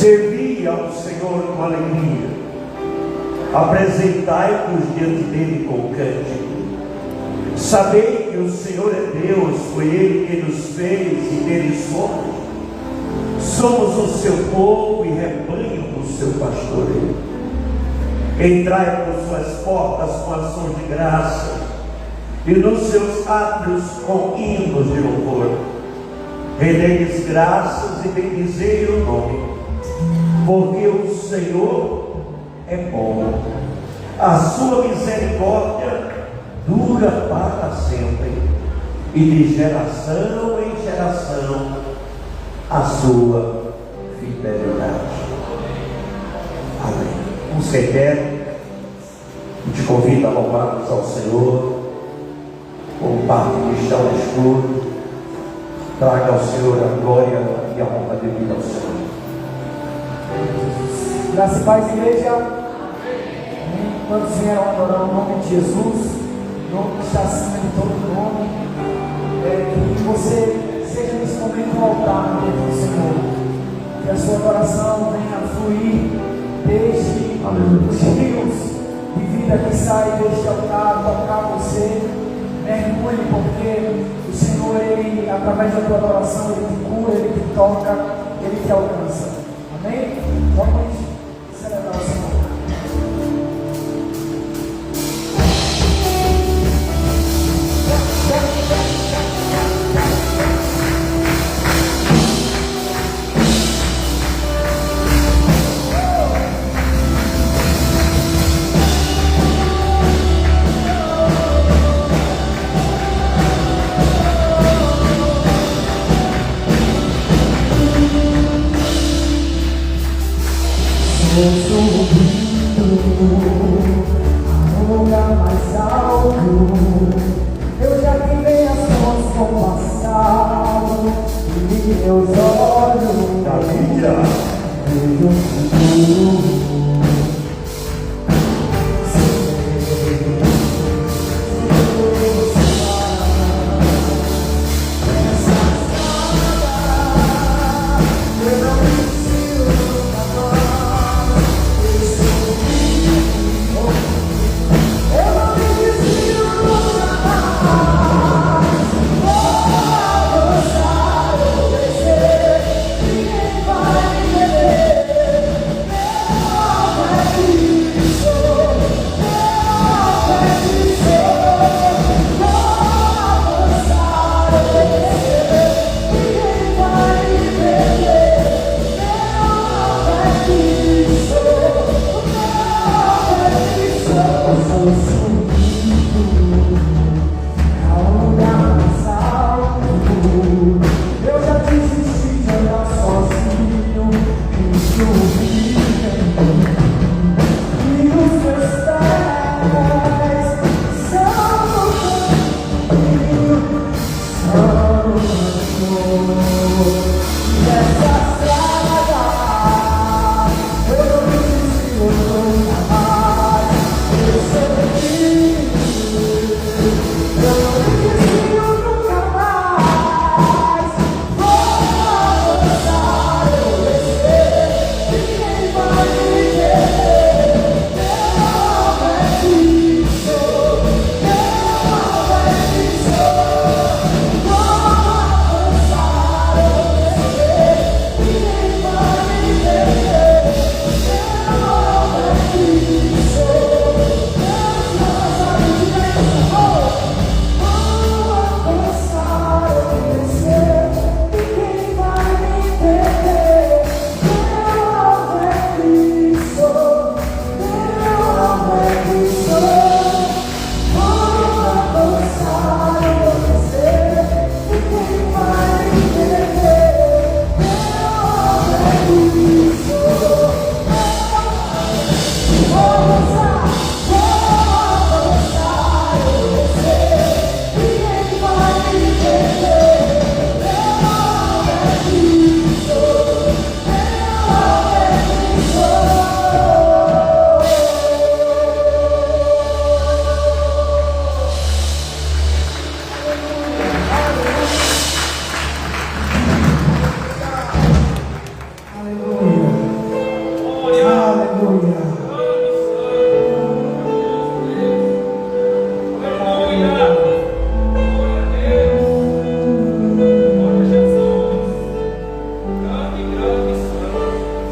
Servi ao Senhor com alegria, apresentai-vos diante dele com cântico. Sabei que o Senhor é Deus, foi Ele que nos fez e dele somos. Somos o seu povo e rebanho do seu pastoreio. Entrai por suas portas com ações de graça e nos seus átrios com hinos de louvor. Rendei-lhes graças e bendizei o nome, porque o Senhor é bom, a sua misericórdia dura para sempre, e de geração em geração a sua fidelidade. Amém. Vamos ser pé, te convido a louvarmos ao Senhor com o Pai que está no escuro. Traga ao Senhor a glória e a honra devida ao Senhor. Graça e paz, igreja. Amém. Quantos vieram adorar o nome de Jesus, o nome que está acima de todo nome? Que você seja nesse momento um altar diante do Senhor, que a sua adoração venha fluir desde os rios de vida que sai deste altar, tocar você. Mergulhe, porque o Senhor, Ele, através da tua adoração, Ele te cura, Ele te toca, Ele te alcança. Amém? Vamos celebrar o Senhor. Vou subindo a um lugar mais alto. Eu já tirei as mãos com o passado e meus olhos vejo o futuro. Eu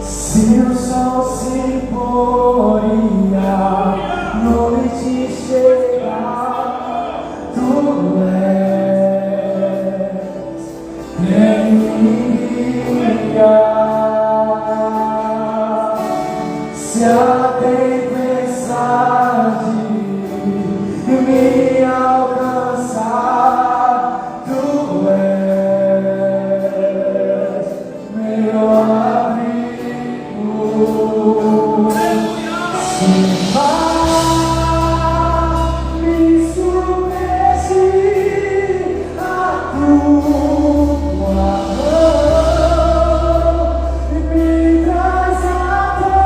Se o sol se poria, noite chegar, tu és guia. Se a tempestade me alcançar, tu és meu abrigo. Se o mar me submergir, a tua mão me traz até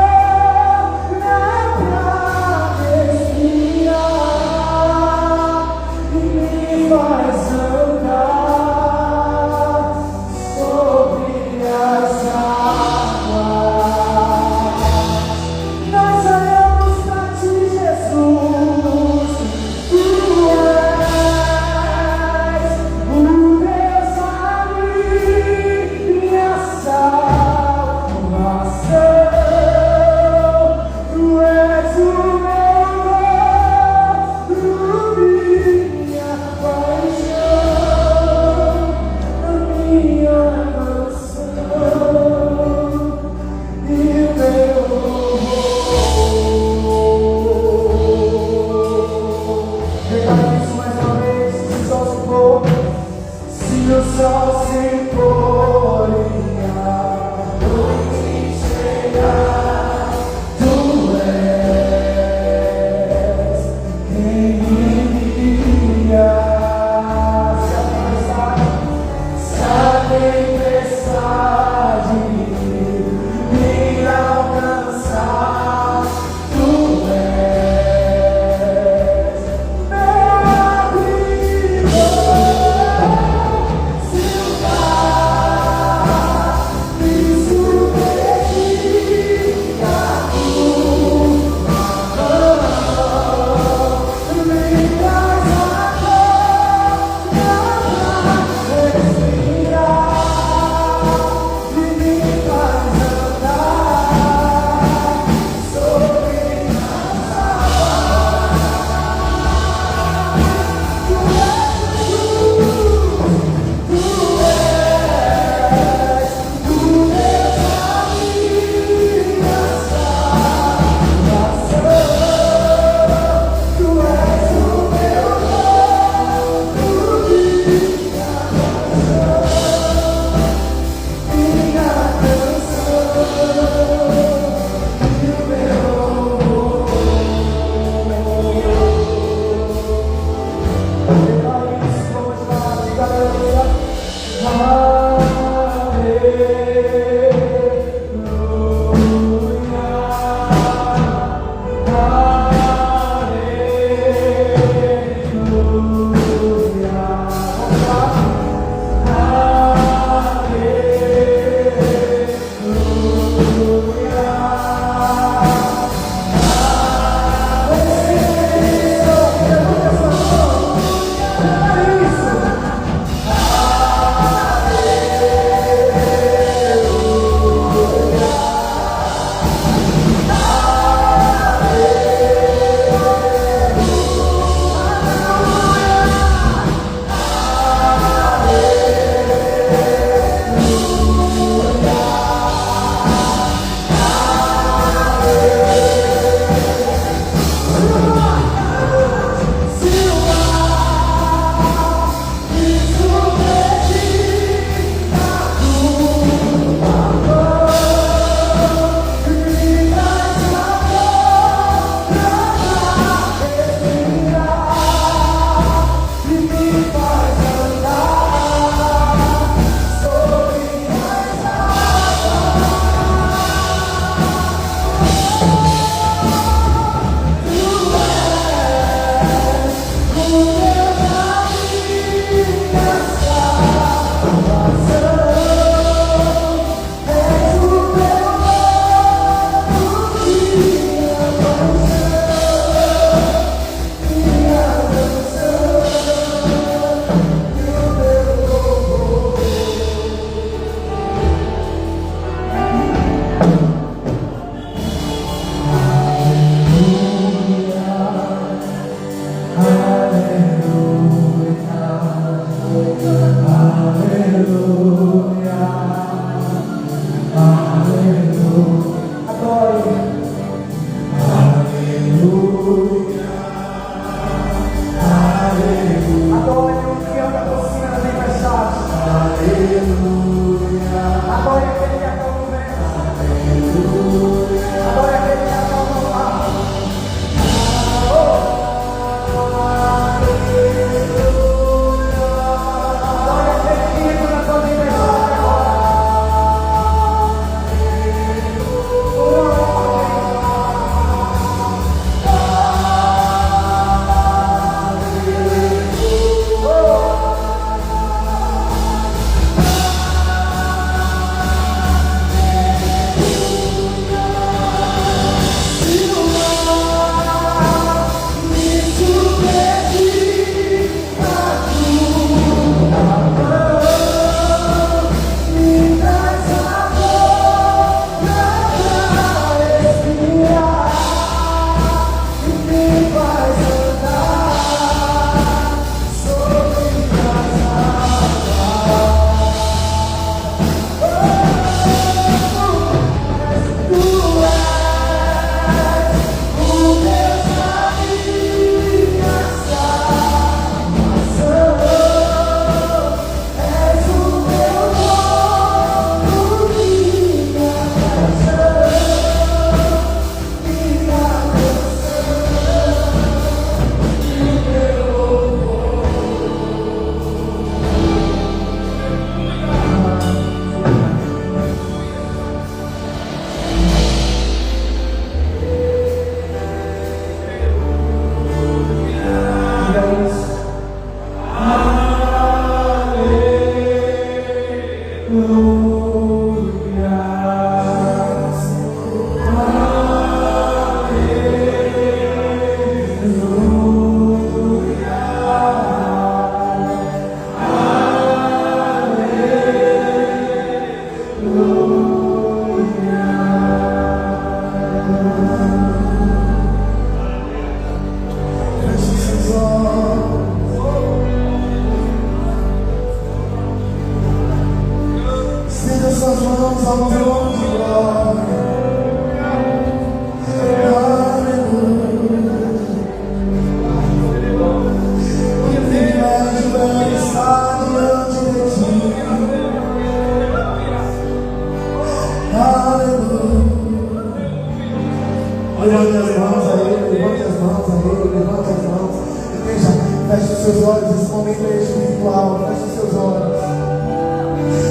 Levante as mãos a Ele, levante as mãos a Ele, levante as mãos. Igreja, feche os seus olhos, esse momento é espiritual, feche os seus olhos.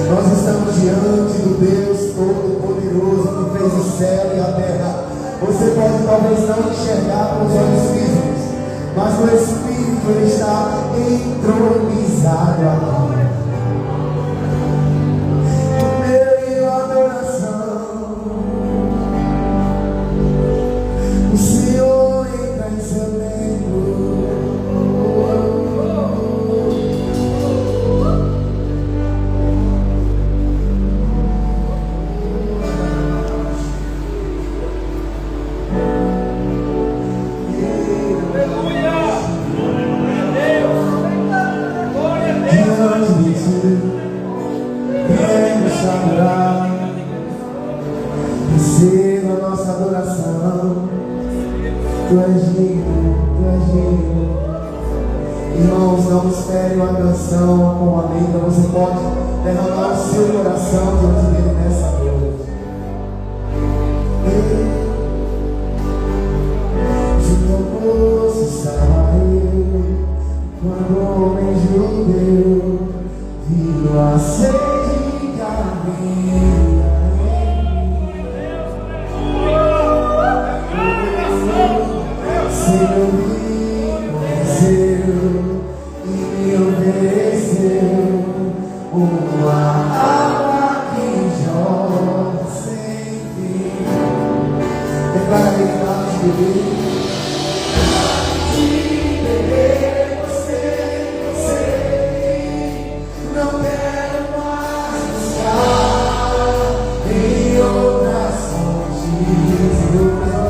Nós estamos diante do Deus Todo-Poderoso que fez o céu e a terra. Você pode talvez não enxergar com os olhos físicos, mas no Espírito Ele está entronizado agora. No meio da adoração, o Senhor entra em seu templo. Receba a nossa adoração. Tu és digno, Tu és digno. Irmãos, não espere uma canção com a letra. Você pode derramar o seu coração diante dele nessa noite. De teu poço saiu quando o homem judeu viu a sede que havia. Senhor me conheceu e me ofereceu uma água que jorra sem fim. Declara aí que nós de beber, você não quero mais buscar em outras fontes. Eu quero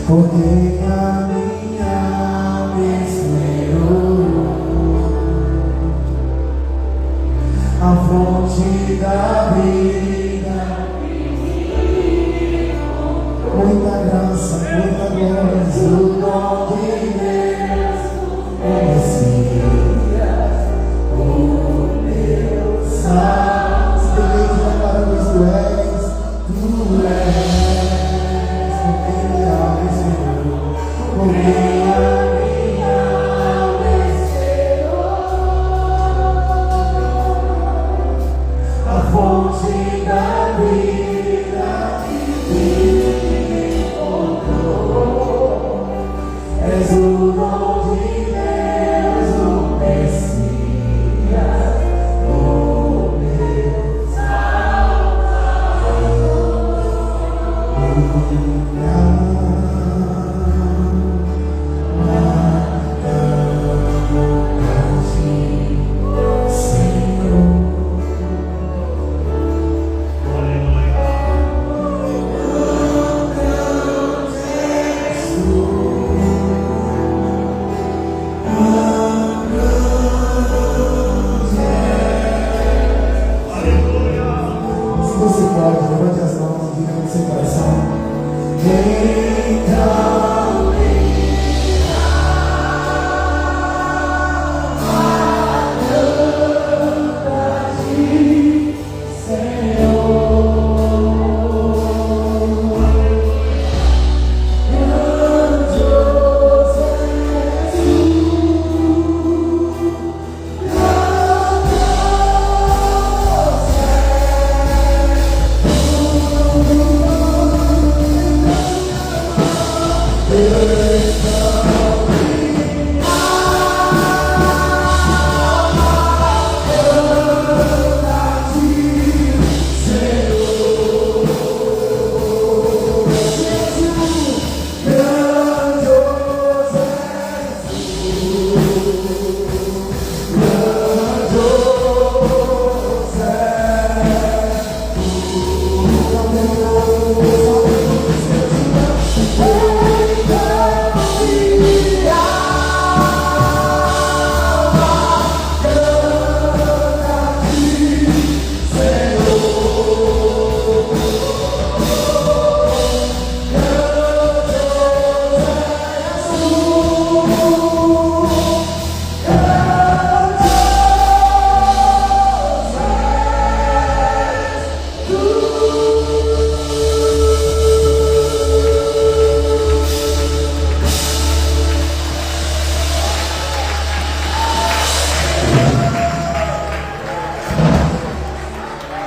Porque a minha alma esperou a fonte da vida, muita graça, muita glória, o dom de Deus, o Messias, o meu salvo. Se ninguém declarando isso, tu és.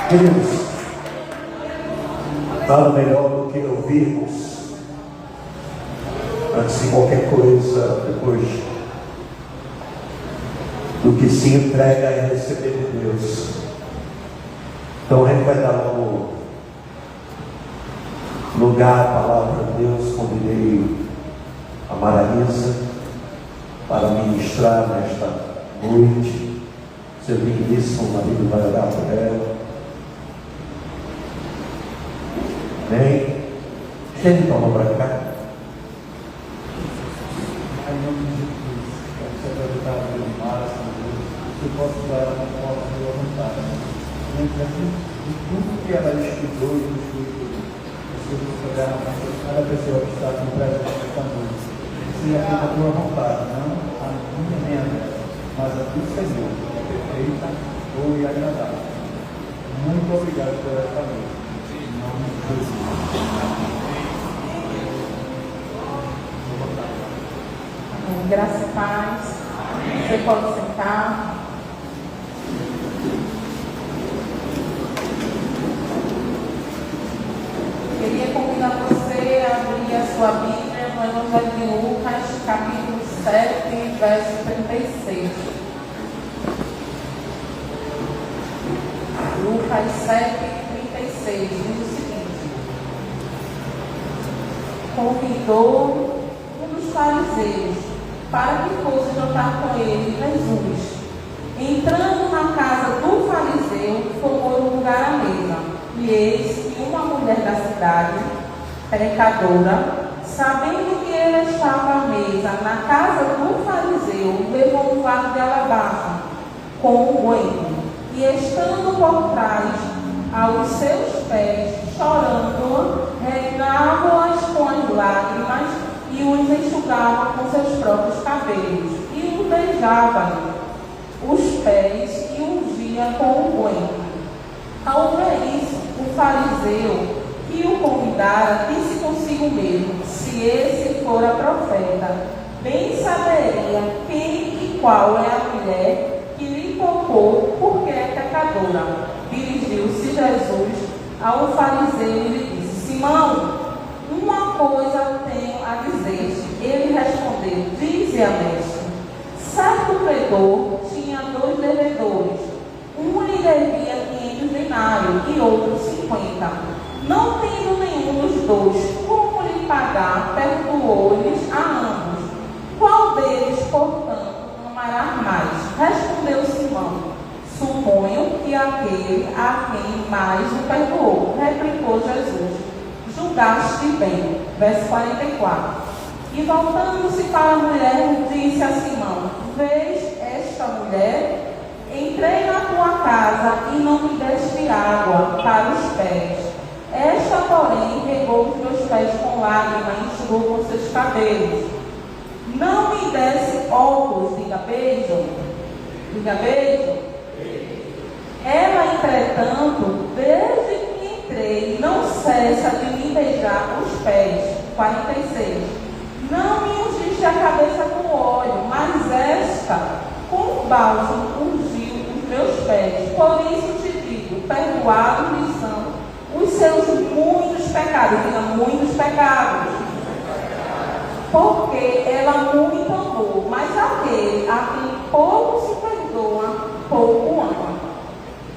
Queridos, nada melhor do que ouvirmos, antes de qualquer coisa, depois, do que se entrega e receber de Deus. Então a gente vai dar um lugar à palavra de Deus. Convidei a Marisa para ministrar nesta noite. Seu lindíssimo marido vai orar por ela. Amém? Quem toma para cá? Em nome de Jesus, quero ser apresentado pelo Márcio, que eu posso dar uma forma de vontade. De tudo que ela estudou e estudou, cada pessoa que está aqui presente esta noite, seja feita a tua vontade, não a minha nem a dela, mas a do Senhor, que é perfeita, boa e agradável. Muito obrigado por esta noite. Em nome de Jesus. Graça e paz. Você pode sentar. Queria convidar você a abrir a sua Bíblia no Evangelho de Lucas, capítulo 7, verso 36. Lucas 7, 36 diz o seguinte: convidou um dos fariseus para que fosse jantar com ele Jesus. Entrando na casa do fariseu, tomou lugar à mesa. E eis que uma mulher da cidade, pecadora, sabendo que ele estava à mesa na casa do fariseu, levou um vaso de alabastro com unguento. E estando por trás aos seus pés, chorando, regava-as com as lágrimas e os enxugava com seus próprios cabelos, e os beijava os pés e ungia com unguento. Ao ver isso, o fariseu que o convidara disse consigo mesmo: se esse fora profeta, bem saberia quem e qual é a mulher que lhe tocou, porque é pecadora. Dirigiu-se Jesus ao fariseu e lhe disse: Simão, uma coisa tenho a dizer-te. Ele respondeu: dize a mestre. Certo credor tinha 2 devedores. Um lhe devia 500 denários e outro 50. Não tendo nenhum dos dois como lhe pagar, perdoou-lhes a ambos. Qual deles, portanto, amará mais? Respondeu Simão: suponho que aquele a quem mais o perdoou. Replicou Jesus: julgaste bem. Verso 44. E voltando-se para a mulher, disse a Simão: vês esta mulher? Entrei na tua casa e não me deste água para os pés. Esta, porém, regou os meus pés com lágrimas e enxugou com seus cabelos. Não me desse óculos, diga beijo. Diga beijo. Ela, entretanto, desde que entrei, não cessa de me beijar os pés. 46. Não me ungiste a cabeça com óleo, mas esta, com bálsamo, ungiu os meus pés. Por isso te digo, perdoados lhe são os seus muitos pecados. Diga, muitos pecados. Porque ela muito amou, mas aquele a quem pouco se perdoa, pouco ama.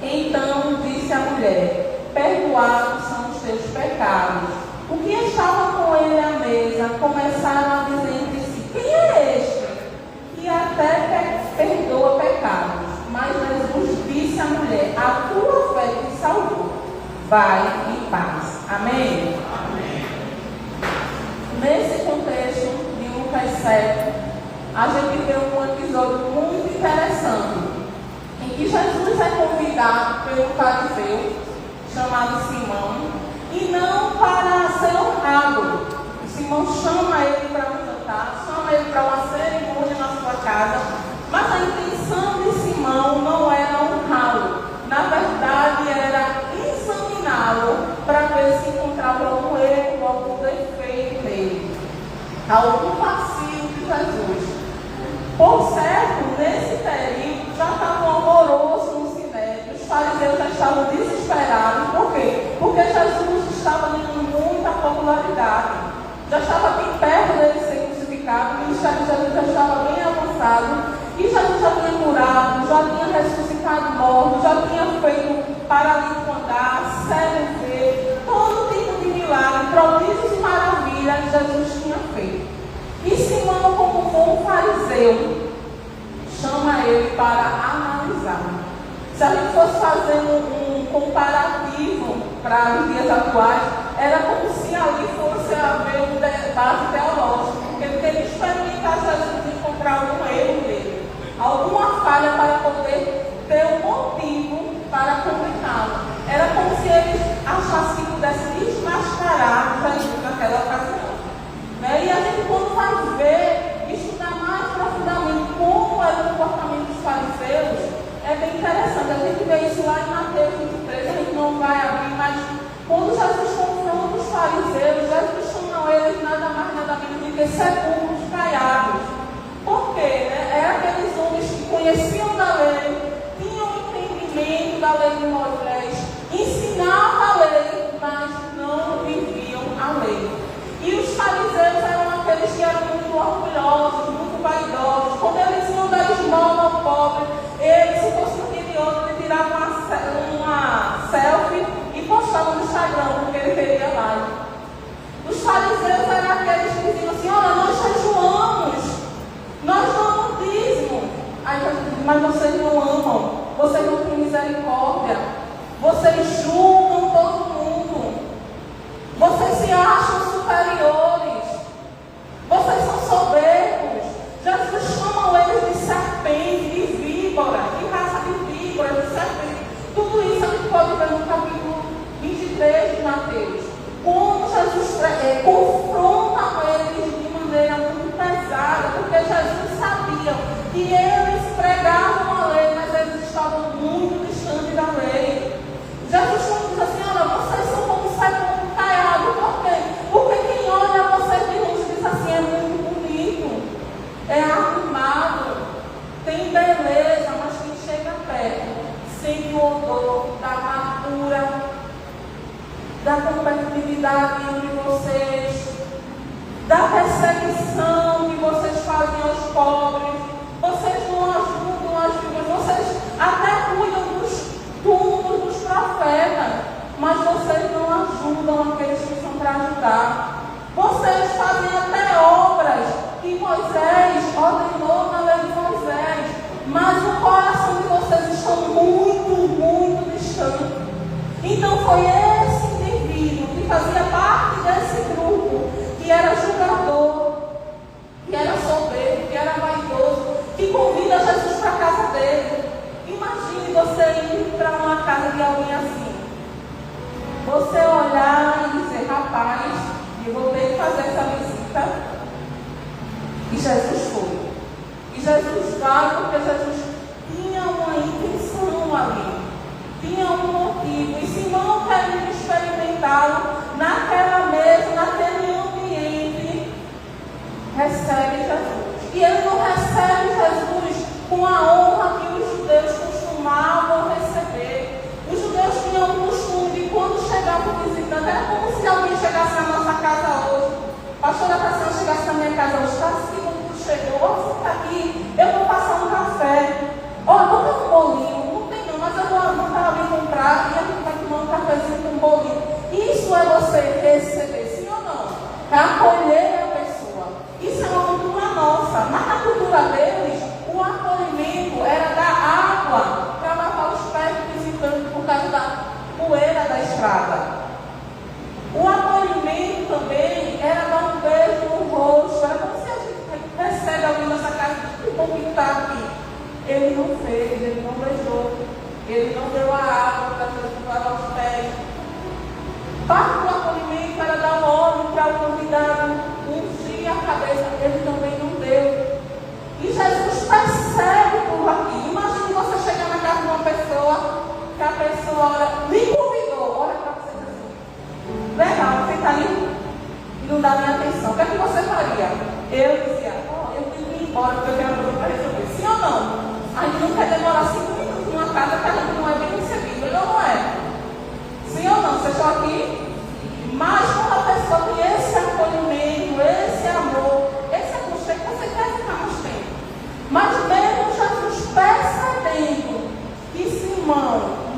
Então disse a mulher: perdoados são os teus pecados. O que estava com ele à mesa começaram a dizer entre si: quem é este que até perdoa pecados? Mas Jesus disse à mulher: a tua fé te salvou. Vai em paz. Amém? Amém. Nesse contexto de Lucas 7, a gente vê um episódio muito interessante, em que Jesus é convidado pelo fariseu chamado Simão, e não para ser honrado. O Simão chama ele para um jantar, chama ele para uma cerimônia na sua casa, mas a intenção de Simão não era honrá-lo. Na verdade, era examiná-lo para ver se encontrava algum erro, algum defeito nele, algum vacilo de Jesus. Por certo, nesse período já estava um alvoroço no Sinédrio, os fariseus já estavam desesperados. Por quê? Porque Jesus estava ganhando muita popularidade, já estava bem perto dele ser crucificado, o ministério de Jesus já estava bem avançado, e Jesus já tinha curado, já tinha ressuscitado mortos, já tinha feito paralítico andar, cego ver, todo tipo de milagre, prodígios e maravilhas Jesus tinha feito. E Simão, como bom fariseu, chama ele para analisar. Se a gente fosse fazer um comparativo para os dias atuais, era como se ali fosse haver um debate teológico, porque ele queria experimentar Jesus e encontrar algum erro dele, alguma falha para poder ter um motivo para condená-lo. Era como se eles achassem que pudessem desmascarar Jesus naquela ocasião. E a gente, quando vai ver, estudar mais profundamente como era o comportamento dos fariseus, é bem interessante. A gente vê isso lá em Mateus 23, a gente não vai abrir, mas quando Jesus confronta os fariseus, Jesus chama eles nada mais nada menos do que sepulcros caiados. Por quê? Eram aqueles homens lei de Moisés, ensinavam a lei, mas não viviam a lei. E os fariseus eram aqueles que eram muito orgulhosos, muito vaidosos. Quando eles iam dar esmola ao pobre, eles, se fosse no dia de outro, ele tirava uma selfie e postava no Instagram, porque ele queria like. Os fariseus eram aqueles que diziam assim: olha, nós jejuamos, nós damos dízimo. Aí Jesus diz: mas vocês não amam, vocês não têm misericórdia, vocês julgam todo mundo, vocês se acham superiores, vocês são soberbos. Jesus chama eles de serpente, de víbora, de raça de víbora, de serpente. Tudo isso a gente pode ver no capítulo 23 de Mateus. Como Jesus confronta eles de maneira muito pesada, porque Jesus sabia que eles pregavam a lei, mas eles estavam muito distantes da lei. Jesus diz assim: olha, vocês são como sepulcro caiado. Por quê? Porque quem olha vocês de longe diz assim: é muito bonito, é arrumado, tem beleza, mas quem chega perto sente o odor da amargura, da competitividade entre vocês, da perseguição que vocês fazem aos pobres. Vocês não ajudam as viúvas, vocês até cuidam dos túmulos dos profetas, mas vocês não ajudam aqueles que são para ajudar. Vocês fazem até obras que Moisés ordenou na lei de Moisés, mas o coração de vocês está muito, muito distante. Então foi esse indivíduo que fazia parte desse grupo, que era julgador, que era soberbo, que era vaidoso, que convida Jesus para a casa dele. Imagine você ir para uma casa de alguém assim, você olhar e dizer: rapaz, eu vou ter que fazer essa visita. E Jesus foi. E Jesus vai porque Jesus tinha uma intenção ali, tinha um motivo. E Simão, querendo experimentá-lo naquela mesa, naquele ambiente, recebe Jesus. E ele não recebe Jesus com a honra que os judeus costumavam receber. Os judeus tinham o costume de, quando chegava o visitante, era como se alguém chegasse na nossa casa hoje. Pastora Tassiana chegasse na minha casa hoje: está assim, quando tu chegou, você está aqui, eu vou passar um café. Olha, vou dar um bolinho. Não tem não, mas eu vou para ali comprar e a gente vai tomar um cafezinho com um bolinho. Isso é você receber, sim ou não? É acolher a pessoa. Isso é uma cultura nossa. Mas na cultura deles, o acolhimento era dar água para lavar os pés do visitante por causa da poeira da estrada. O acolhimento também era dar um beijo no rosto. Era como se a gente recebe alguém nessa casa e diz: que bom que está aqui. Ele não fez, ele não beijou, ele não deu a água para Jesus lavar os pés. Parte do acolhimento era dar um óleo para o convidado, ungir a cabeça. Ele também não deu. E Jesus percebe tudo aqui. Imagine você chegar na casa de uma pessoa, que a pessoa lhe convidou, olha para você assim: legal, você está ali e não dá minha atenção. O que é que você faria? Eu dizia: eu tenho que ir embora porque eu tenho uma coisa para resolver. Sim ou não? A gente não quer demorar 5 minutos numa casa que a gente não é bem recebido, ele não é. Sim ou não? Vocês estão aqui? Mas quando a pessoa tem esse acolhimento, esse amor, esse aconchego, você quer ficar mais tempo. Mas mesmo Jesus percebendo que Simão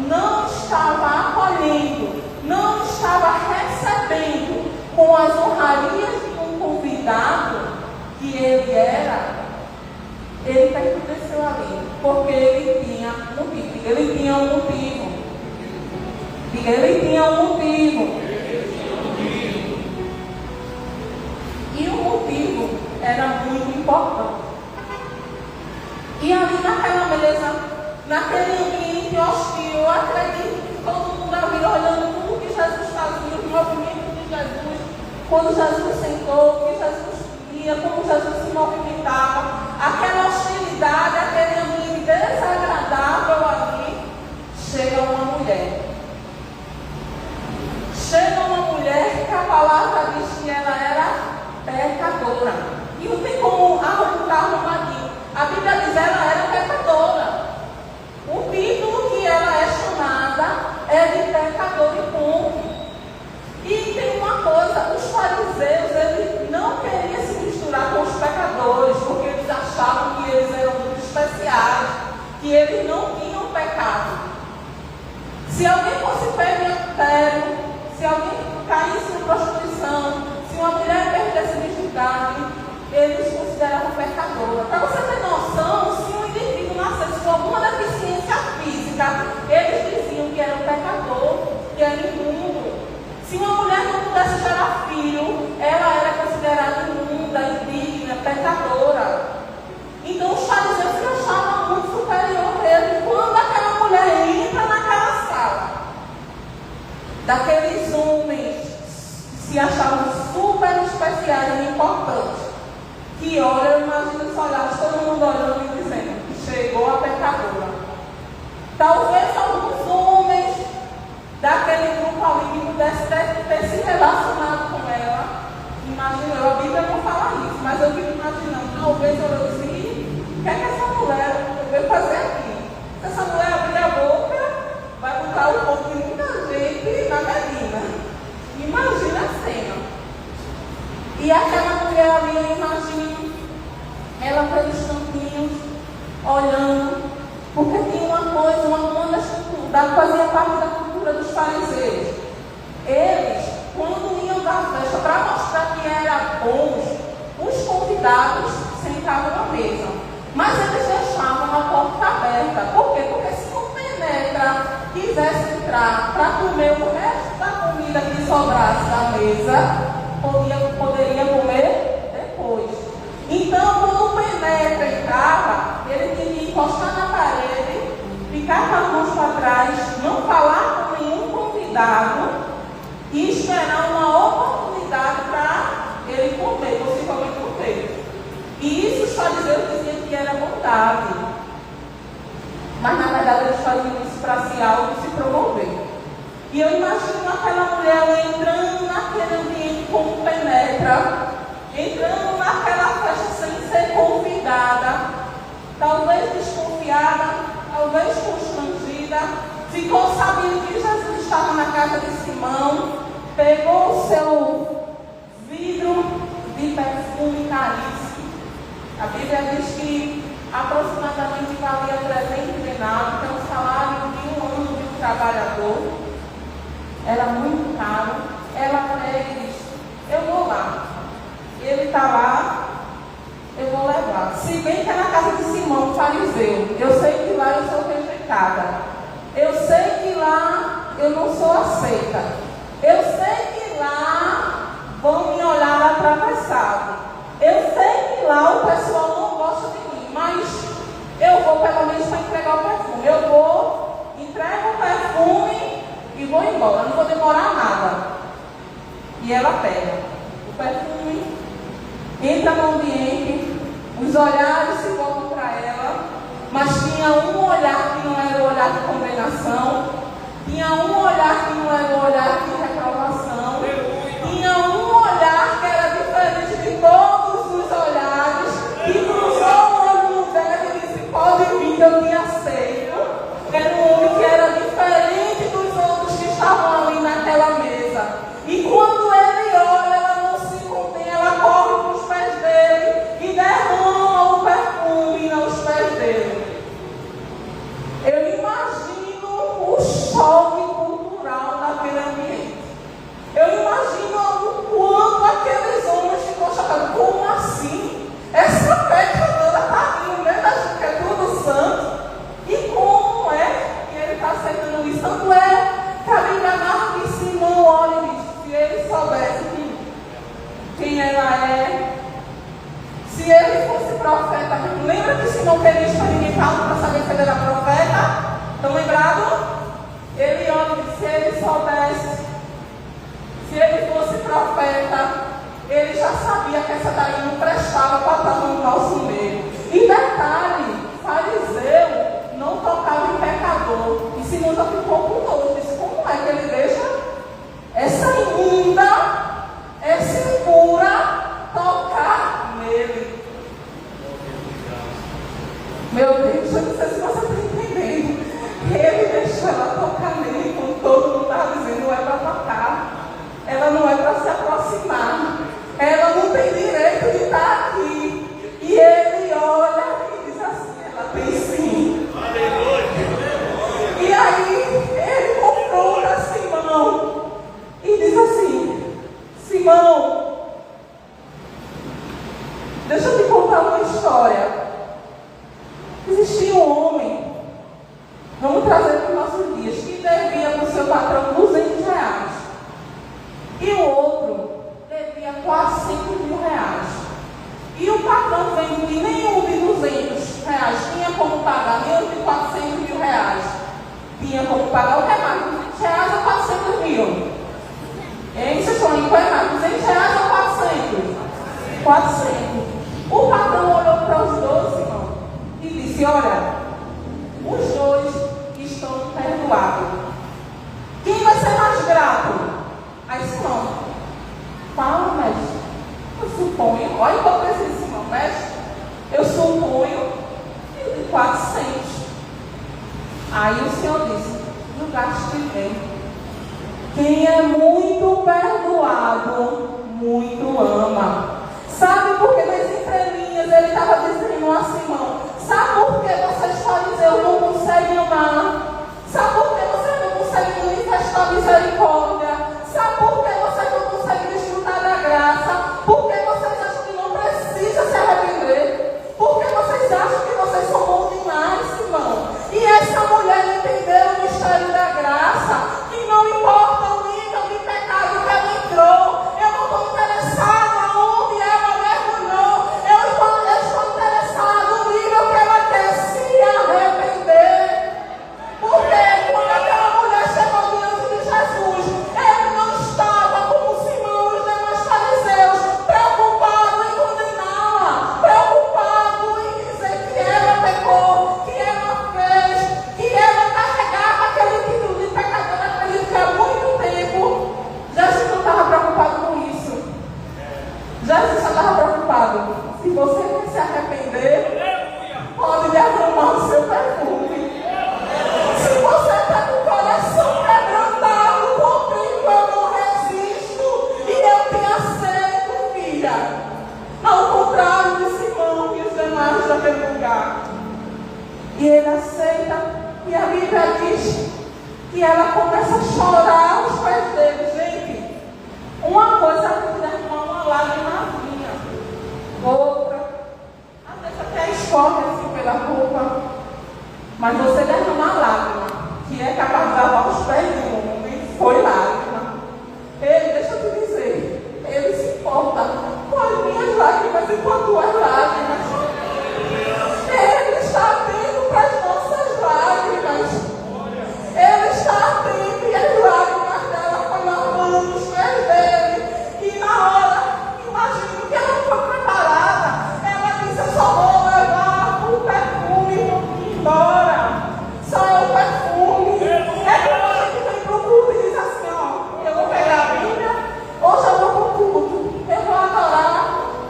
não estava acolhendo, não estava recebendo com as honrarias de um convidado que ele era, ele permaneceu ali, porque ele tinha um motivo. Ele tinha um motivo. Ele tinha um motivo. E o motivo era muito importante. E ali naquela mesa, naquele ambiente hostil, eu acredito que todo mundo ali olhando tudo que Jesus fazia, os movimentos de Jesus, quando Jesus sentou, o que Jesus via, como Jesus se movimentava, aquela hostilidade, aquele ambiente desagradável ali. Chega uma mulher. Chega uma mulher que a palavra diz que ela era pecadora. E não tem como arrancar A Bíblia diz que ela era pecadora. O título que ela é chamada que eles não tinham pecado. Se alguém fosse pego em adultério, se alguém caísse em prostituição, se uma mulher perdesse a virgindade, eles consideravam pecadora. Para você ter noção, se um indivíduo nascesse com alguma deficiência física, eles diziam que era um pecador, que era imundo. Se uma mulher não pudesse gerar filho, ela era considerada imunda, indigna, pecadora. Então os fariseus se achavam muito superior a ele. Quando aquela mulher entra naquela sala, daqueles homens que se achavam super especiais e importantes, que olha, eu imagino os olhares, todo mundo olhando e dizendo que chegou a pecadora. Talvez alguns homens daquele grupo ali que pudesse ter se relacionado com ela. Imagino eu, a Bíblia não fala isso, mas eu fico imaginando, talvez eu disse, o que é que essa mulher veio fazer aqui? Se essa mulher abrir a boca, vai botar o corpo de muita gente na Medina. Imagina a cena. E aquela mulher ali, eu imagino, ela pelos cantinhos, olhando, porque tinha uma coisa, uma das fazia parte da cultura dos fariseus. Eles, quando iam dar festa, para mostrar que eram bons, os convidados sentavam na mesa. Mas eles deixavam a porta aberta. Por quê? Porque se um penetra quisesse entrar para comer o resto da comida que sobrasse da mesa, poderia comer depois. Então, quando o penetra entrava, ele tinha que encostar na parede, ficar com as mãos para trás, não falar com nenhum convidado e esperar uma oportunidade para ele comer, possivelmente comer. E isso os fariseus diziam que era bondade. Mas na verdade eles faziam isso para se algo se promover. E eu imagino aquela mulher entrando naquele ambiente como penetra, entrando naquela festa sem ser convidada, talvez desconfiada, talvez constrangida, ficou sabendo que Jesus estava na casa de Simão, pegou o seu vidro de perfume caríssimo. A Bíblia diz que aproximadamente valia 300 denários, que é o salário de um ano de um trabalhador. Era muito caro. Ela pega e diz, eu vou lá. Ele está lá, eu vou levar. Se bem que é na casa de Simão, fariseu. Eu sei que lá eu sou rejeitada. Eu sei que lá eu não sou aceita. Eu sei que lá vão me olhar atravessado. Eu sei que lá o pessoal não gosta de mim, mas eu vou pelo menos para entregar o perfume. Eu vou, entrego o perfume e vou embora. Não vou demorar nada. E ela pega o perfume, entra no ambiente, os olhares se voltam para ela, mas tinha um olhar que não era o olhar de condenação, tinha um olhar que não era o olhar de reprovação, tinha um olhar que era diferente de todos os olhares, que cruzou o olho dela e disse, pode vir que eu te aceito. Era um homem que era diferente dos outros que estavam ali naquela mesa. E quando ele olha, ela não se contém, ela corre para os pés dele e derrama o perfume aos pés dele. Eu imagino o choque cultural daquele ambiente. Eu imagino o quanto aqueles homens ficam chocados. Como assim? Essa pecadora está ali no meio da gente, que é tudo santo. E como é que ele está aceitando isso? Tanto é que a Bíblia narra que Simão olha e diz, se ele soubesse quem ela é, se ele fosse profeta, lembra que Simão queria isso para ninguém falar para saber se ele era profeta? Estão lembrados? Ele olha e diz, se ele soubesse, se ele fosse profeta, ele já sabia que essa daí não prestava para estar no nosso meio. E detalhe, fariseu não tocava em pecador. E Simão já ficou com nojo. Disse, como é que ele deixa essa imunda, essa impura tocar nele? Meu Deus, eu não sei se você está entendendo. Ele deixou ela tocar nele, como todo mundo está dizendo, não é para tocar. Ela não é para se aproximar. Ela não tem direito de estar aqui. E ele olha e diz assim, ela tem sim. Existia um homem, vamos trazer para os nossos dias, que devia para o seu patrão R$ 200. E o outro devia R$ 400.000. E o patrão vendo que nenhum de R$ 200 tinha como pagar, nem o de R$ 400.000 tinha como pagar. O que é mais? R$ 200 ou 400.000? Hein? Vocês estão aí, qual é mais? R$ 200 ou 400? 400. O patrão olhou para os dois, irmão, e disse: olha, os dois estão perdoados. Quem vai ser mais grato? Aí disse: não. Fala, mestre. Eu suponho, olha qual precisa, irmão, mestre. Eu suponho de 400. Aí o Senhor disse: julgaste bem. Quem é muito perdoado, muito ama. Sabe por que nas entrelinhas ele estava dizendo assim, irmão? Sabe por que vocês fariseus não conseguem amar? Sabe por que vocês não conseguem manifestar misericórdia? Sabe por que vocês não conseguem desfrutar da graça? Porque vocês acham que não precisa se arrepender? Porque vocês acham que vocês são bons demais, irmão? E essa mulher entendeu o mistério da graça, que não importa o nível de pecado que ela entrou. Eu não estou interessada onde ela mergulhou. Eu estou interessada no nível que ela quer se arrepender. Porque quando aquela mulher chegou diante de Jesus, ele não estava como Simão e os demais fariseus, preocupado em condená-la, preocupado em dizer que ela pecou, que ela fez, que ela carregava aquele título de pecadora acredito há muito tempo. Jesus não estava preocupado com isso. Jesus só estava preocupado: se você quer se arrepender, pode derramar o seu perfume. Se você está com o coração quebrantado comigo, eu não resisto e eu te aceito, filha. Ao contrário de Simão e os demais daquele lugar. E ele aceita, e a Bíblia diz que ela começa a chorar aos pés dele. Gente, uma coisa é que derramar uma lágrimazinha, outra, às vezes até escorre assim pela roupa, mas você derramar lágrima, que é capaz de lavar os pés de um homem, foi lágrima. Ele, deixa eu te dizer, ele se importa com as minhas lágrimas e com as tuas lágrimas. Ele está atento para as nossas lágrimas. Ele está atento e as lágrimas dela foi lavando os pés dele. E na hora, imagino que ela não foi preparada. Ela disse: eu só vou levar o perfume e vou embora. Só é o perfume. É como a gente vem para o culto e diz assim: ó, eu vou pegar a Bíblia, hoje eu vou para o culto, eu vou adorar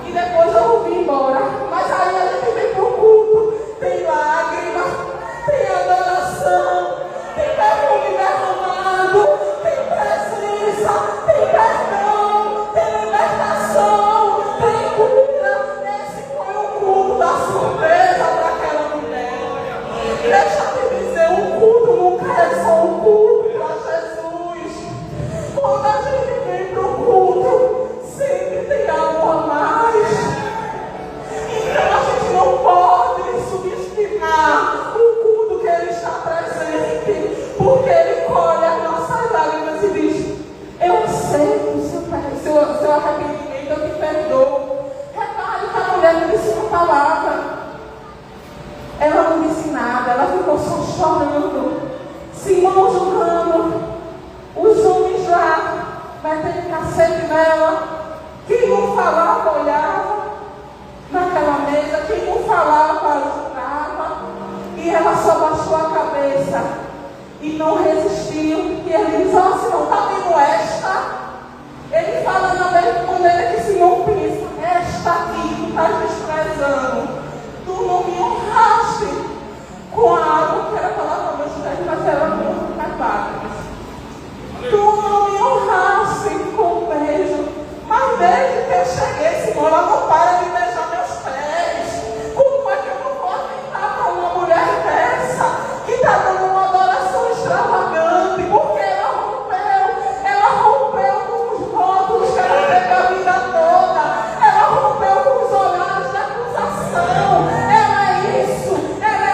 e depois eu vou vir embora. Mas aí a gente vem para o culto, tem lágrimas, tem adoração, tem perfume derramado, tem presença, tem perdão, tem libertação, tem cura. Esse foi o culto da surpresa daquela mulher. Deixa eu te dizer, o culto nunca é só um culto para Jesus. Quando a gente vem para o culto, sempre tem algo a mais. Então a gente não pode subestimar o culto que Ele está presente, porque Ele colhe as nossas lágrimas e diz: eu aceito o seu arrependimento, eu te perdoo. Repare que a mulher não disse uma palavra. Ela não disse nada, ela ficou só chorando. Simão julgando, os homens lá, metendo cacete nela. Quem não falava, olhava naquela mesa, quem não falava, julgava. E ela só baixou a cabeça e não resistiu. E ele diz: ó, Simão, está vendo esta? Ele fala na mesma maneira que Simão pensa: esta aqui tu estás desprezando. Tu não me honraste com a água que era para lavar meus pés, mas era muito lágrimas. Tu não me honraste com o beijo, mas desde que eu cheguei, Simão, ela não para de beijar meus pés. Como é que eu não vou aceitar para uma mulher dessa que está dando uma adoração extravagante? Porque ela rompeu com os rótulos que ela teve a vida toda. Ela rompeu com os olhares de acusação. Ela é isso, ela é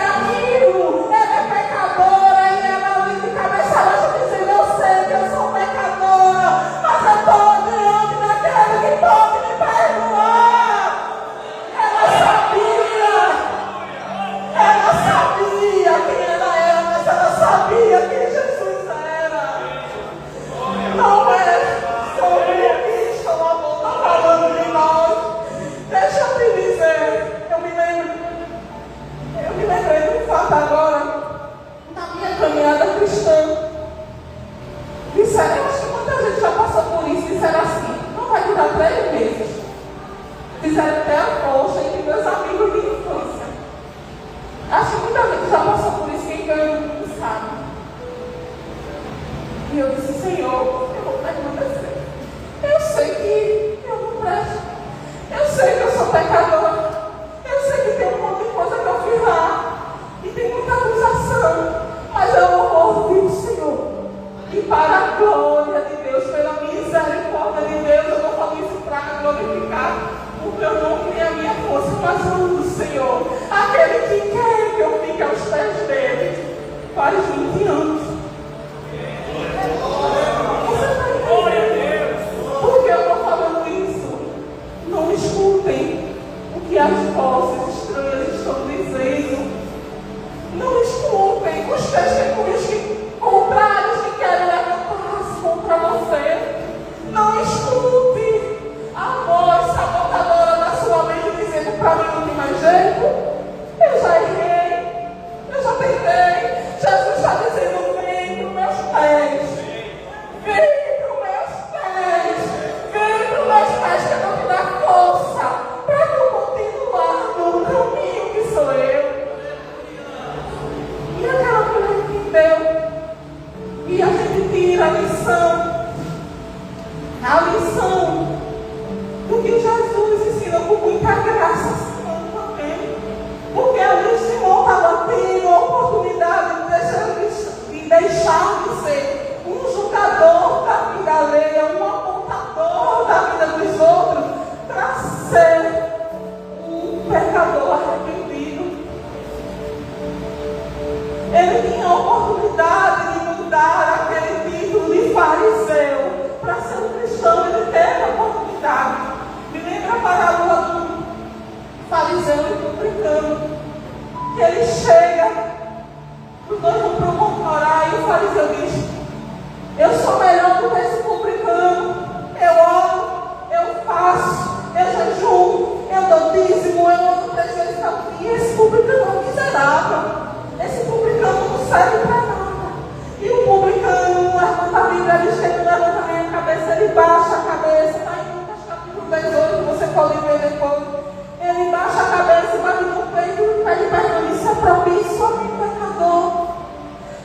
Acho que muita gente já passou por isso, quem ganha não sabe. E eu disse, Senhor, eu vou permanecer. Eu sei que eu não presto. Eu sei que eu sou pecadora. Eu sei que tem um monte de coisa que eu fiz lá. E tem muita acusação. Mas eu vou ouvir o Senhor. E para a glória de Deus, pela misericórdia de Deus, eu não falo isso para glorificar o meu nome e a minha força, mas eu amo o Senhor. Aquele que quer que eu fique aos pés dele. Faz 20 anos. Você está entendendo? Por que eu estou falando isso? Não escutem o que as vozes estranhas estão dizendo. Não escutem os testemunhos contrários que querem levantar-se contra você. Não escute a voz sabotadora da sua mente dizendo para mim não tem mais jeito. Eu já errei. Eu já tentei. Jesus está dizendo, vem para os meus pés. Vem para os meus pés. Vem para os meus pés que eu vou te dar força para tu continuar no caminho que sou eu. E aquela mulher entendeu. E a gente tira a lição do que Jesus ensina com muita graça também. Porque ali o Senhor estava tendo a oportunidade de deixar de ser um julgador da vida alheia, um apontador da vida dos outros, para ser um pecador arrependido. Ele tinha a oportunidade de mudar aquele título de fariseu para ser um cristão. Ele teve a oportunidade. Me lembra a parábola do fariseu e publicano, que ele chega, os dois vão para o monte orar e o fariseu diz, eu sou melhor do que esse publicano, eu oro, eu faço, eu jejum, eu dou dízimo, eu ando 3 vezes ao dia. Esse publicano é um miserável, esse publicano não serve para nada. E o publicano levanta a Bíblia, ele chega, levanta nem a cabeça, ele baixa a cabeça, está em Lucas capítulo 18, você pode ver depois. Ele baixa a cabeça e bate no peito e pede perdão. Isso é propício a mim, pecador.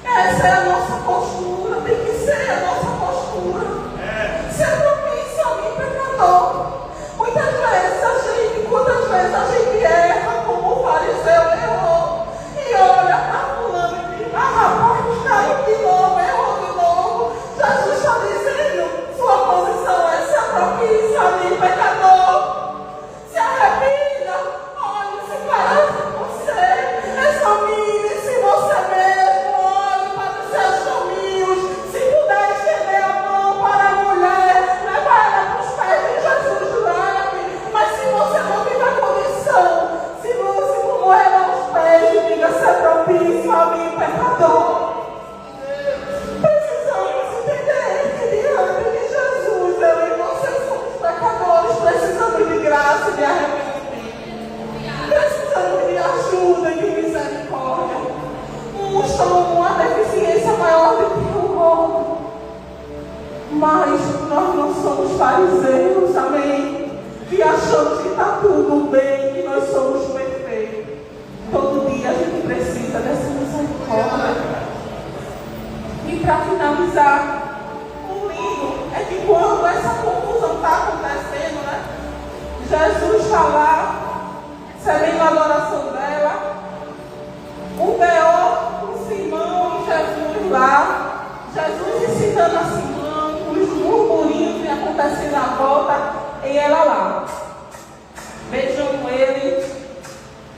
Essa é a nossa postura, tem que ser a nossa postura. Ser propício a mim, pecador. Muitas vezes quantas vezes a gente erra como o fariseu errou. E olha para fulano e diz, rapaz, caiu de novo, errou de novo. Jesus está dizendo, sua posição é ser propício a mim, pecador. Se arrependa, olhe-se para você, examine-se você mesmo, olhe para os seus caminhos. Se puder estender a mão para a mulher, leva ela para os pés de Jesus, leve. Mas se você não tiver condição, se não morrer aos pés, diga ser propício a mim, pecador. Precisamos entender que diante de Jesus, eu e você somos pecadores, precisamos de graça e de arrependimento. Precisamos de ajuda e de misericórdia. Uns estão uma deficiência maior do que o outro. Mas nós não somos fariseus, amém? Que achamos que está tudo bem, que nós somos perfeitos. Todo dia a gente precisa dessa misericórdia. E para finalizar, o lindo é que quando essa confusão está acontecendo, né? Jesus está lá, recebendo a adoração dela, o B.O., o Simão e Jesus lá, Jesus ensinando a Simão, os murmurinhos que acontecendo à volta, e ela lá, beijando ele,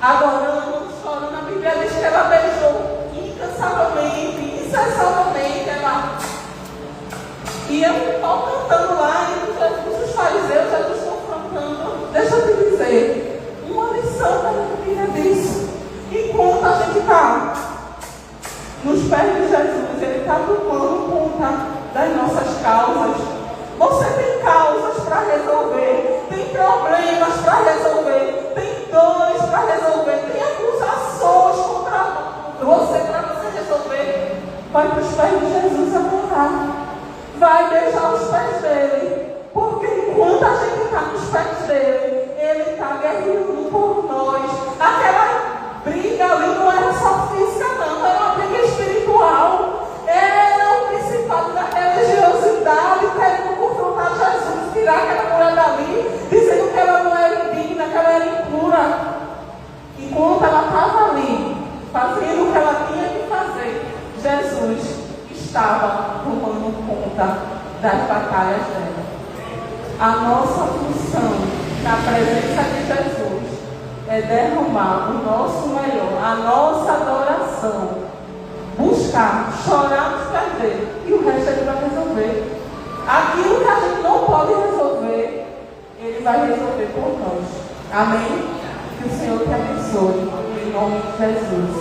adorando, chorando. A Bíblia diz que ela beijou incansavelmente, incessantemente, ela ia cantando lá, e Jesus, os fariseus, Jesus confrontando. Deixa eu te dizer, uma lição da Bíblia diz, enquanto a gente está nos pés de Jesus, Ele está tomando conta das nossas causas. Você tem causas para resolver, tem problemas para resolver, tem dores para resolver, tem acusações contra você para você resolver. Vai para os pés de Jesus adorar, vai beijar os pés dele, porque enquanto a gente está nos pés dele, ele está guerreando por nós. Aquela briga ali não era só física, não, era uma briga espiritual. Era o principado da religiosidade querendo confrontar Jesus, tirar aquela mulher dali, dizendo que ela não era indigna, que ela era impura. Enquanto ela estava ali, fazendo o que ela tinha que fazer, Jesus estava tomando conta das batalhas dela. A nossa função na presença de Jesus é derramar o nosso melhor, a nossa adoração, buscar, chorar nos pés dele, e o resto ele vai resolver. Aquilo que a gente não pode resolver, ele vai resolver por nós. Amém? Que o Senhor te abençoe, em nome de Jesus.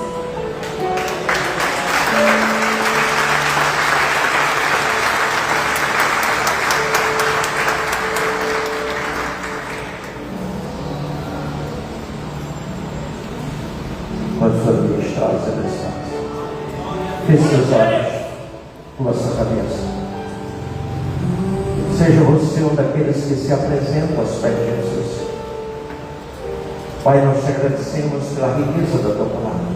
Pode administrar essa mensagem. Feche seus olhos, com a sua cabeça. Seja você um daqueles que se apresentam aos pés de Jesus. Pai, nós te agradecemos pela riqueza da tua palavra.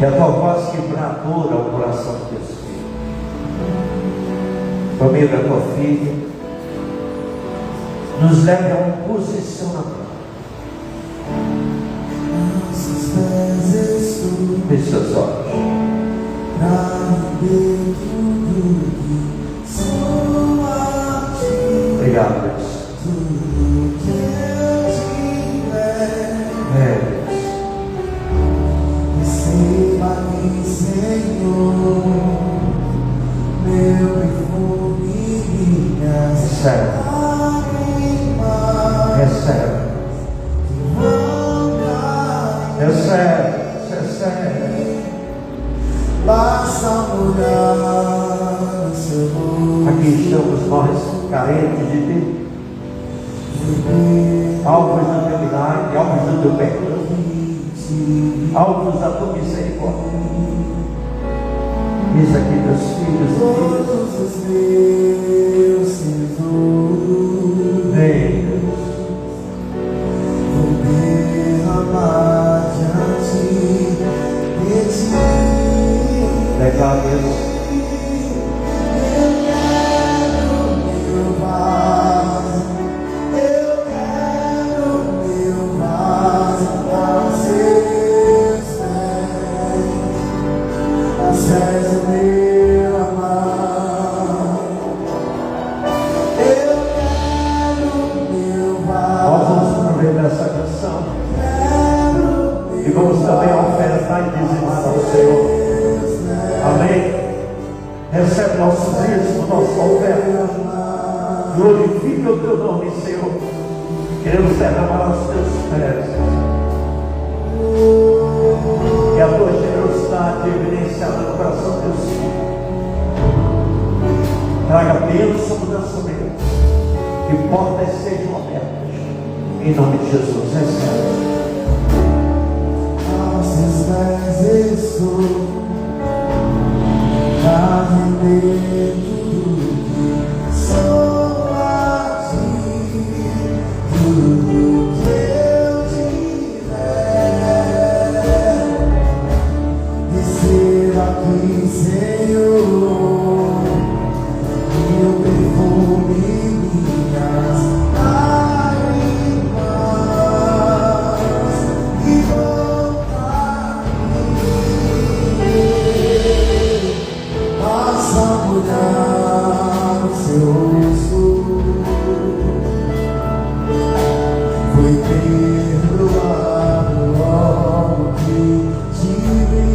E a tua voz quebradora ao coração de Deus filho. Por meio da tua filha, nos leve a um posicionamento. Feche seus olhos. Obrigado, Deus. Receba-me, Senhor, meu perfume e minhas lágrimas. Recebe. Recebe. Basta molhar o seu rosto. Aqui estamos nós, carentes de ti, alvos do teu milagre, alvos do teu bem, alvos da tua misericórdia. Eis aqui teus filhos e Todos os meus tesouros vem, Deus. vou derramar diante de ti. Declara, Deus. E vamos também ofertar e dizimar ao Senhor. Amém? Recebe nosso dízimo, nossa oferta. Glorifica o teu nome, Senhor. Queremos derramar aos teus pés. E a tua generosidade evidenciada no coração de Deus. Traga bênção, mudança mesmo. Que portas sejam abertas. Em nome de Jesus. Recebe. Mas estou a render tudo que sou a ti, tudo que eu tiver. Receba aqui, Senhor, meu perfume e minhas lágrimas. Olhar o seu rosto, foi perdoado logo que te vi.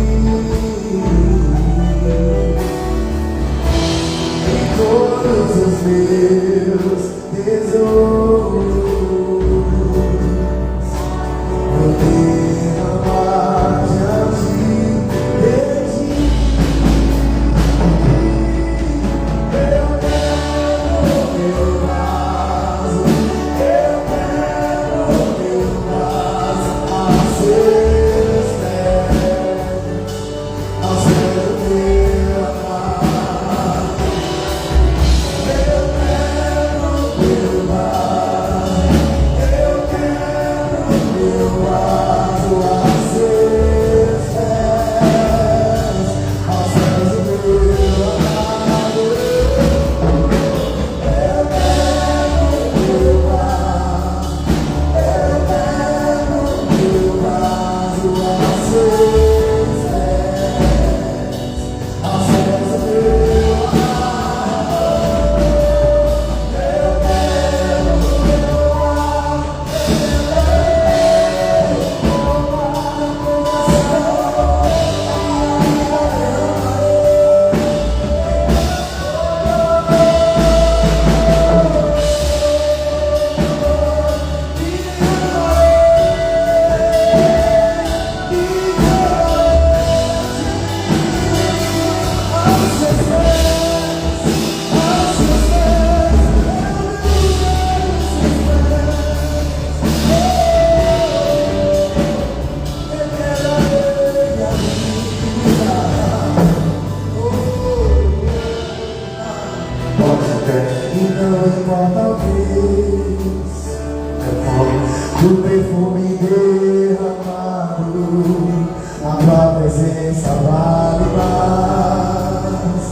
A tua presença vale mais.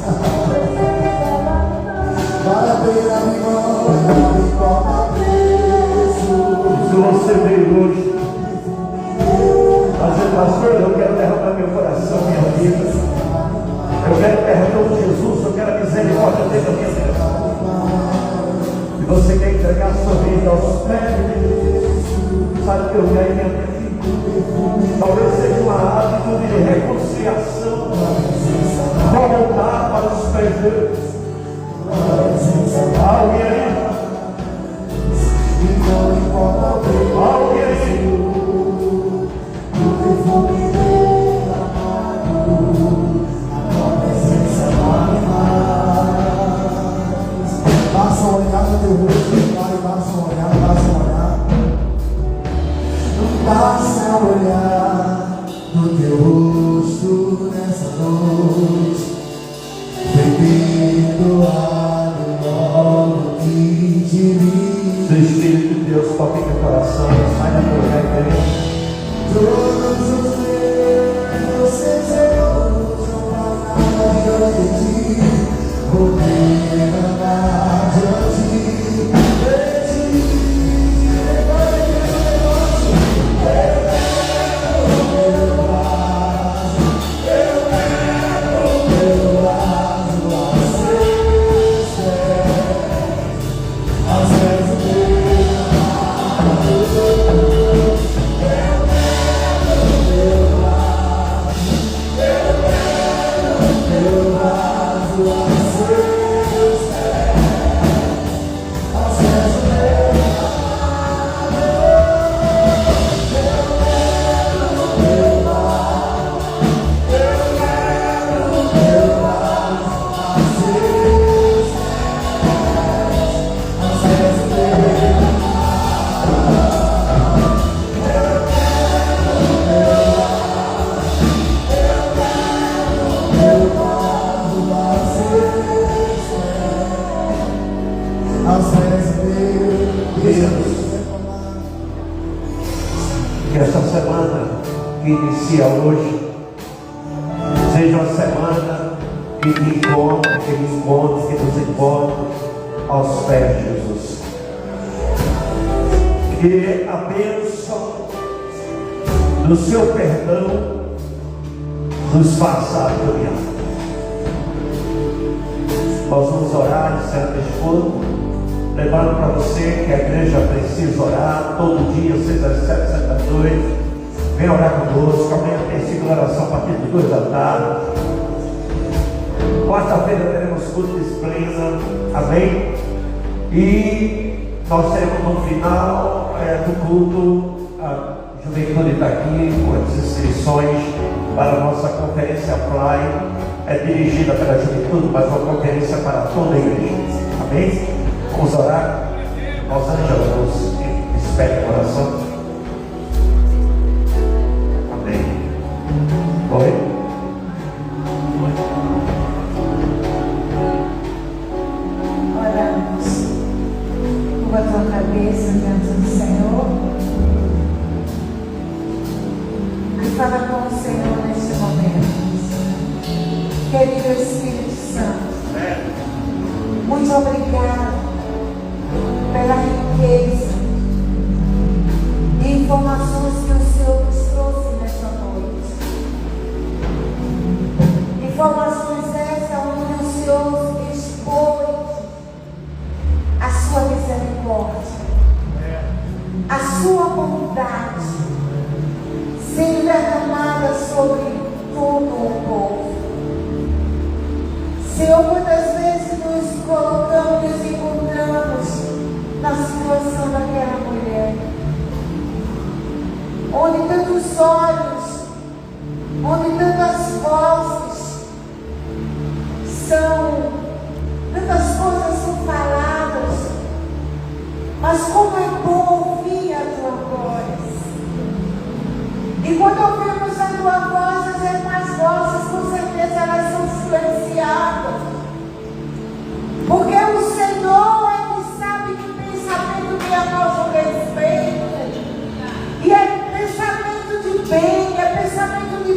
Vale a pena me importa preço. Se você veio hoje, mas pastor, eu quero derramar meu coração, minha vida. Eu quero perdão de Jesus, eu quero a misericórdia dele na minha vida. E você quer entregar a sua vida aos pés de Jesus, sabe que eu quero minha vida. Talvez seja uma atitude de reconciliação. Voltar para os pés dele. Alguém aí? Alguém aí? Basta olhar no teu rosto, Pai, basta olhar. Basta olhar no teu rosto nessa noite. Vem perdoado logo que te vi. Se o Espírito de Deus toque teu coração, sai da tua igreja. Todos os meus desejos são passados diante de ti. Vou derramar diante de ti. Que essa semana que inicia hoje seja uma semana que nos encontre aos pés de Jesus. Que a bênção do seu perdão nos faça caminhar. Nós vamos orar, encerrando este culto, lembrando para você que a igreja precisa orar todo dia, 6 às 7, 7 às 8. Vem orar conosco. Amanhã tem segunda oração a partir de 2 da tarde. Quarta-feira teremos culto de disciplina. Amém? E nós teremos no final do culto, a juventude está aqui com as inscrições para a nossa conferência Fly. É dirigida pela juventude, mas uma conferência para toda a igreja. Amém? Vamos orar. Rosângela, nos espere o coração. Amém. Oi? Oramos. Curva a tua cabeça diante do Senhor. E fala com o Senhor neste momento. Querido Espírito Santo, muito obrigado pela riqueza de informações que o Senhor nos trouxe nesta noite. Informações essas onde o Senhor expôs a sua misericórdia, a sua bondade sendo derramada sobre todo o povo. Senhor, muitas vezes nos colocamos, nos encontramos na situação daquela mulher, onde tantos olhos, onde tantas vozes tantas coisas são faladas, mas como é bom ouvir a tua voz. E quando ouvimos a tua voz, as demais vozes, com certeza elas são silenciadas. Porque o Senhor é que sabe que pensamento tem a nosso respeito. E é pensamento de bem, é pensamento de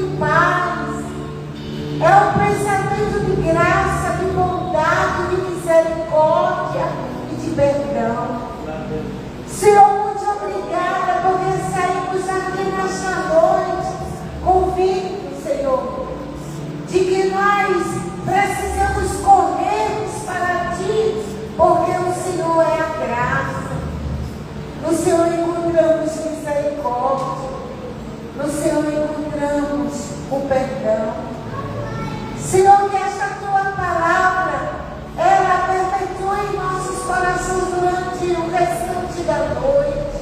É um pensamento de graça, de bondade, de misericórdia e de perdão. Senhor, muito obrigada, porque saímos aqui nesta noite convictos, Senhor, de que nós precisamos corrermos para Ti, porque o Senhor é a graça. No Senhor encontramos misericórdia, no Senhor encontramos o perdão. Senhor, que esta Tua palavra, ela perpetue em nossos corações durante o restante da noite.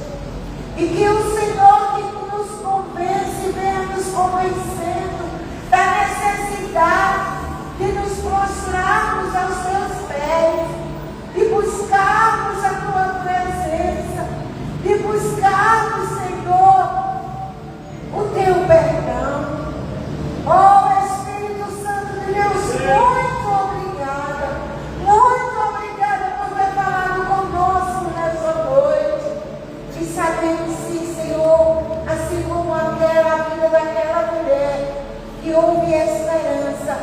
E que o Senhor que nos convence, venha nos convencendo da necessidade de nos prostrarmos aos Teus pés, de buscarmos a Tua presença, de buscarmos, Senhor, o Teu perdão. Oh, Espírito Santo de Deus, muito obrigada por ter falado conosco nessa noite. E sabemos sim, Senhor, assim como a vida daquela mulher que houve esperança,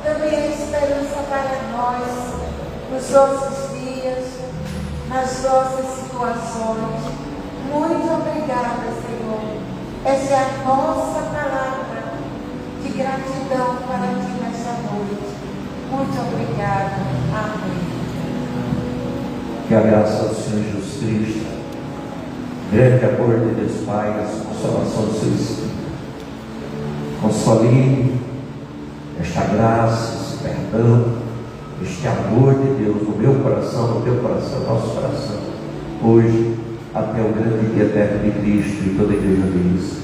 também é esperança para nós, nos nossos dias, nas nossas situações. Muito obrigada, Senhor. Essa é a nossa palavra de gratidão para Ti nessa noite. Muito obrigada. Amém. Que a graça do Senhor Jesus Cristo, grande amor de Deus Pai, a consolação do Seu Espírito, console esta graça, esse perdão, este amor de Deus no meu coração, no teu coração, no nosso coração, hoje, até o grande dia eterno de Cristo e toda a igreja diz.